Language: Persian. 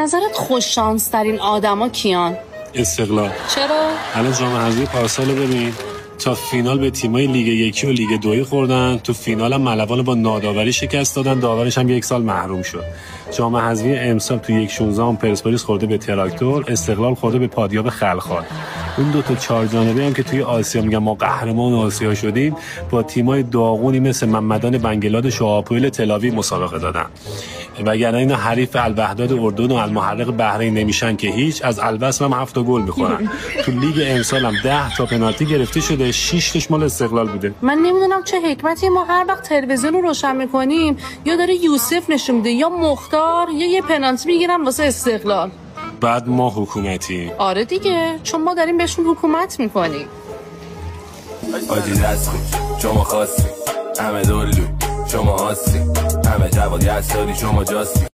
نظرت خوششانس ترین آدما کیان؟ استقلال. چرا؟ الان جام حذفی پارسال ببین، تا فینال به تیمای لیگ 1 و لیگ 2 خوردن، تو فینال هم ملوان با ناداوری شکست دادن، داورش هم 1 سال محروم شد. جام حذفی امسال تو 1/16 پرسپولیس خورده به تراکتور، استقلال خورده به پادیاب خلخال. اون دو تا چهار جانبه هم که توی آسیا میگن ما قهرمان آسیا شدیم، با تیمای داغونی مثل محمدان بنگلادش و آپوئل تل‌آویو مسابقه دادن. وگرنه اینا حریف الوحداد اردن و المحرق بحرین نمیشن که هیچ، از الوصل هم 7 گل میخورن. تو لیگ امسال هم 10 تا پنالتی گرفته شده، 6 تاش مال استقلال بوده. من نمیدونم چه حکمتی ما هر وقت تلویزیون رو روشن میکنیم یا داره یوسف نشون میده یا مختار یا یه پنالتی میگیرن واسه استقلال. بعد ما حکومتی. آره دیگه، چون ما داریم بهشون حکومت میکنیم. آجی دست خوش شما خواستی، همه دلو شما هستی، همه جواد یستاری شما جاستی.